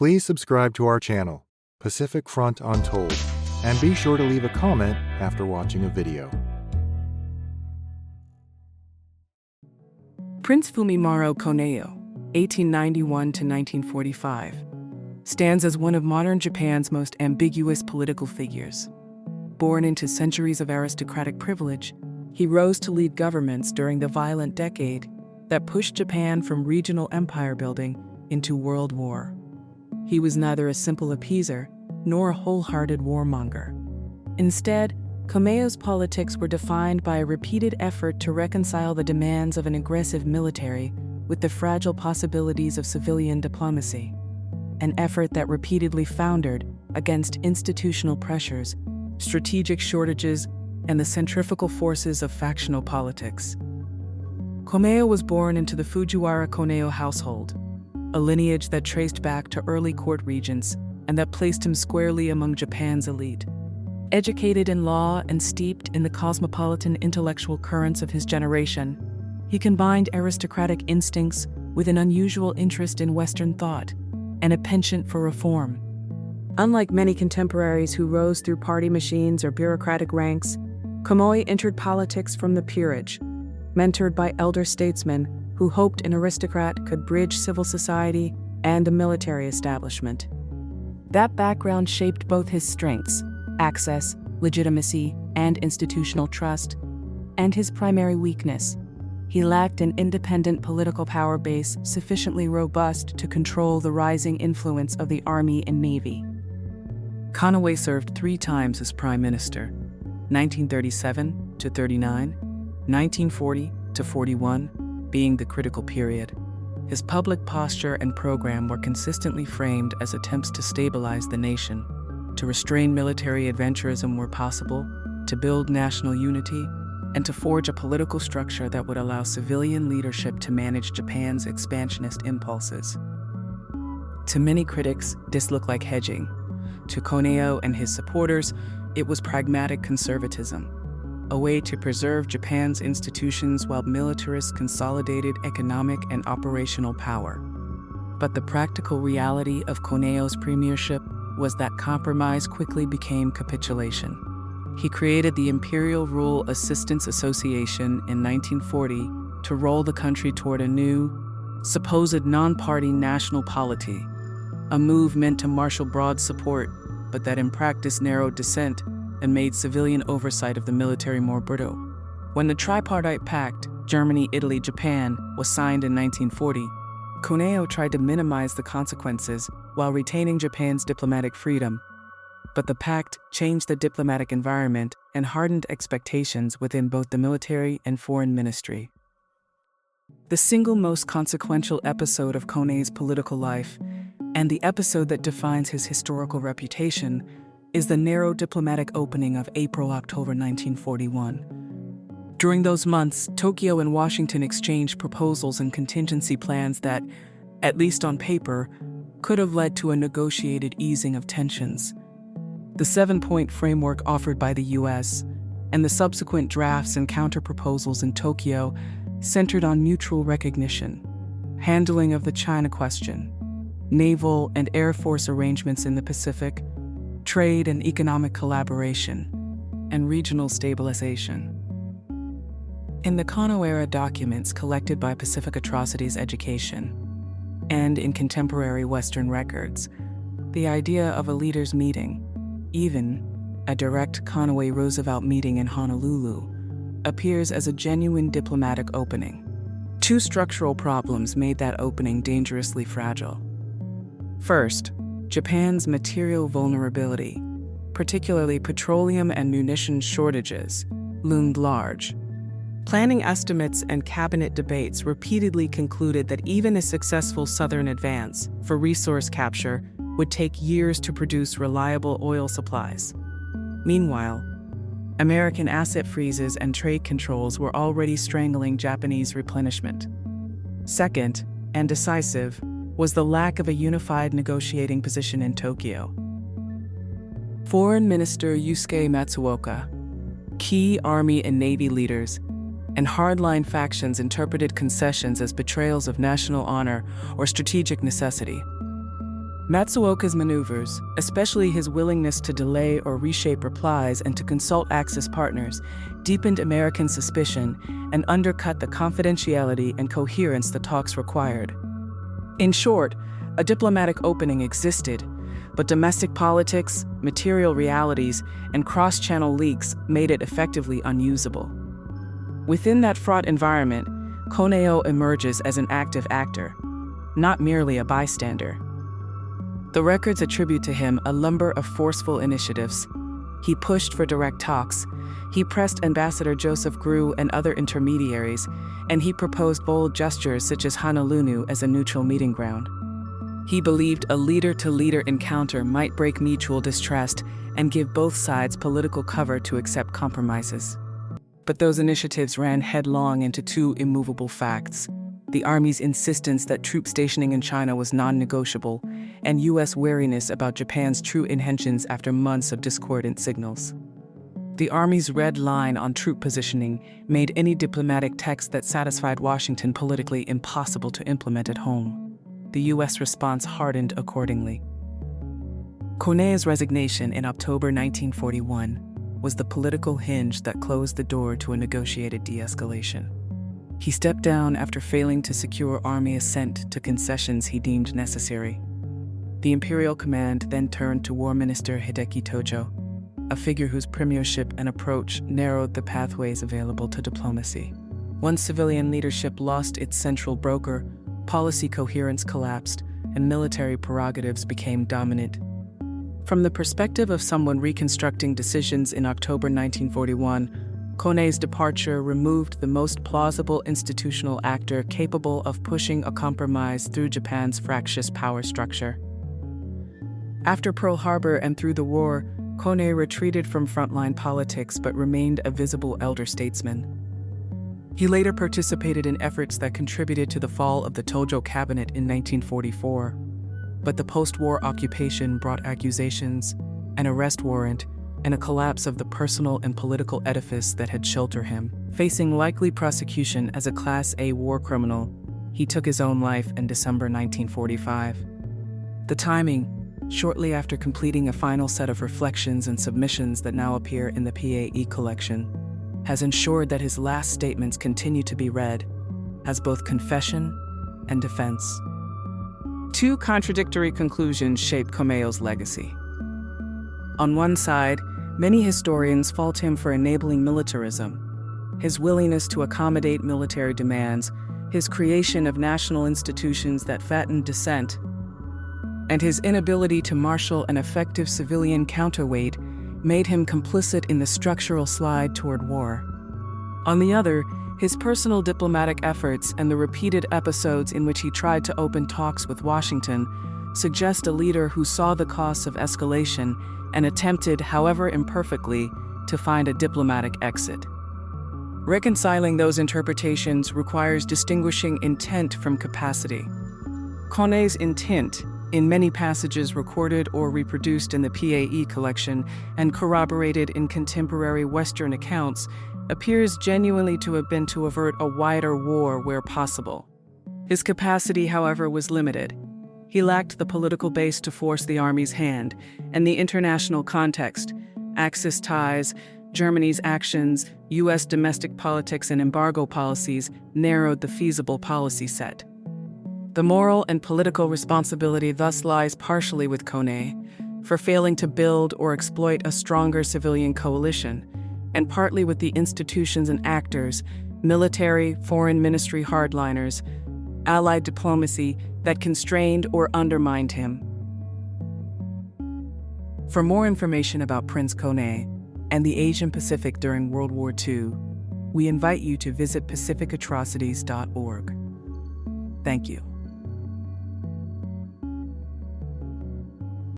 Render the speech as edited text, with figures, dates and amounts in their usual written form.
Please subscribe to our channel, Pacific Front Untold, and be sure to leave a comment after watching a video. Prince Fumimaro Konoe, 1891 to 1945, stands as one of modern Japan's most ambiguous political figures. Born into centuries of aristocratic privilege, he rose to lead governments during the violent decade that pushed Japan from regional empire building into world war. He was neither a simple appeaser nor a wholehearted warmonger. Instead, Konoe's politics were defined by a repeated effort to reconcile the demands of an aggressive military with the fragile possibilities of civilian diplomacy, an effort that repeatedly foundered against institutional pressures, strategic shortages, and the centrifugal forces of factional politics. Konoe was born into the Fujiwara Konoe household, a lineage that traced back to early court regents and that placed him squarely among Japan's elite. Educated in law and steeped in the cosmopolitan intellectual currents of his generation, he combined aristocratic instincts with an unusual interest in Western thought and a penchant for reform. Unlike many contemporaries who rose through party machines or bureaucratic ranks, Konoe entered politics from the peerage, mentored by elder statesmen who hoped an aristocrat could bridge civil society and a military establishment. That background shaped both his strengths, access, legitimacy, and institutional trust, and his primary weakness. He lacked an independent political power base sufficiently robust to control the rising influence of the army and navy. Konoe served 3 times as prime minister, 1937 to 39, 1940 to 41, being the critical period. His public posture and program were consistently framed as attempts to stabilize the nation, to restrain military adventurism where possible, to build national unity, and to forge a political structure that would allow civilian leadership to manage Japan's expansionist impulses. To many critics, this looked like hedging. To Konoe and his supporters, it was pragmatic conservatism, a way to preserve Japan's institutions while militarists consolidated economic and operational power. But the practical reality of Konoe's premiership was that compromise quickly became capitulation. He created the Imperial Rule Assistance Association in 1940 to roll the country toward a new, supposed non-party national polity, a move meant to marshal broad support, but that in practice narrowed dissent and made civilian oversight of the military more brittle. When the Tripartite Pact, Germany, Italy, Japan, was signed in 1940, Konoe tried to minimize the consequences while retaining Japan's diplomatic freedom. But the pact changed the diplomatic environment and hardened expectations within both the military and foreign ministry. The single most consequential episode of Konoe's political life, and the episode that defines his historical reputation, is the narrow diplomatic opening of April-October 1941. During those months, Tokyo and Washington exchanged proposals and contingency plans that, at least on paper, could have led to a negotiated easing of tensions. The 7-point framework offered by the U.S. and the subsequent drafts and counter-proposals in Tokyo centered on mutual recognition, handling of the China question, naval and air force arrangements in the Pacific, trade and economic collaboration, and regional stabilization. In the Konoe-era documents collected by Pacific Atrocities Education, and in contemporary Western records, the idea of a leaders' meeting, even a direct Konoe-Roosevelt meeting in Honolulu, appears as a genuine diplomatic opening. 2 structural problems made that opening dangerously fragile. First, Japan's material vulnerability, particularly petroleum and munitions shortages, loomed large. Planning estimates and cabinet debates repeatedly concluded that even a successful Southern advance for resource capture would take years to produce reliable oil supplies. Meanwhile, American asset freezes and trade controls were already strangling Japanese replenishment. Second, and decisive, was the lack of a unified negotiating position in Tokyo. Foreign Minister Yusuke Matsuoka, key Army and Navy leaders, and hardline factions interpreted concessions as betrayals of national honor or strategic necessity. Matsuoka's maneuvers, especially his willingness to delay or reshape replies and to consult Axis partners, deepened American suspicion and undercut the confidentiality and coherence the talks required. In short, a diplomatic opening existed, but domestic politics, material realities, and cross-channel leaks made it effectively unusable. Within that fraught environment, Konoe emerges as an active actor, not merely a bystander. The records attribute to him a number of forceful initiatives. He pushed for direct talks, he pressed Ambassador Joseph Grew and other intermediaries, and he proposed bold gestures such as Honolulu as a neutral meeting ground. He believed a leader-to-leader encounter might break mutual distrust and give both sides political cover to accept compromises. But those initiatives ran headlong into two immovable facts: the Army's insistence that troop stationing in China was non-negotiable, and U.S. wariness about Japan's true intentions after months of discordant signals. The Army's red line on troop positioning made any diplomatic text that satisfied Washington politically impossible to implement at home. The U.S. response hardened accordingly. Konoe's resignation in October 1941 was the political hinge that closed the door to a negotiated de-escalation. He stepped down after failing to secure Army assent to concessions he deemed necessary. The Imperial Command then turned to War Minister Hideki Tojo, a figure whose premiership and approach narrowed the pathways available to diplomacy. Once civilian leadership lost its central broker, policy coherence collapsed, and military prerogatives became dominant. From the perspective of someone reconstructing decisions in October 1941, Konoe's departure removed the most plausible institutional actor capable of pushing a compromise through Japan's fractious power structure. After Pearl Harbor and through the war, Konoe retreated from frontline politics but remained a visible elder statesman. He later participated in efforts that contributed to the fall of the Tojo cabinet in 1944, but the post-war occupation brought accusations, an arrest warrant, and a collapse of the personal and political edifice that had sheltered him. Facing likely prosecution as a Class A war criminal, he took his own life in December 1945. The timing, shortly after completing a final set of reflections and submissions that now appear in the PAE collection, has ensured that his last statements continue to be read as both confession and defense. Two contradictory conclusions shape Konoe's legacy. On one side, many historians fault him for enabling militarism, his willingness to accommodate military demands, his creation of national institutions that fattened dissent, and his inability to marshal an effective civilian counterweight made him complicit in the structural slide toward war. On the other, his personal diplomatic efforts and the repeated episodes in which he tried to open talks with Washington suggest a leader who saw the costs of escalation and attempted, however imperfectly, to find a diplomatic exit. Reconciling those interpretations requires distinguishing intent from capacity. Konoe's intent, in many passages recorded or reproduced in the PAE collection and corroborated in contemporary Western accounts, appears genuinely to have been to avert a wider war where possible. His capacity, however, was limited. He lacked the political base to force the Army's hand, and the international context, Axis ties, Germany's actions, U.S. domestic politics and embargo policies narrowed the feasible policy set. The moral and political responsibility thus lies partially with Konoe for failing to build or exploit a stronger civilian coalition, and partly with the institutions and actors, military, foreign ministry hardliners, allied diplomacy that constrained or undermined him. For more information about Prince Konoe and the Asian Pacific during World War II, we invite you to visit pacificatrocities.org. Thank you.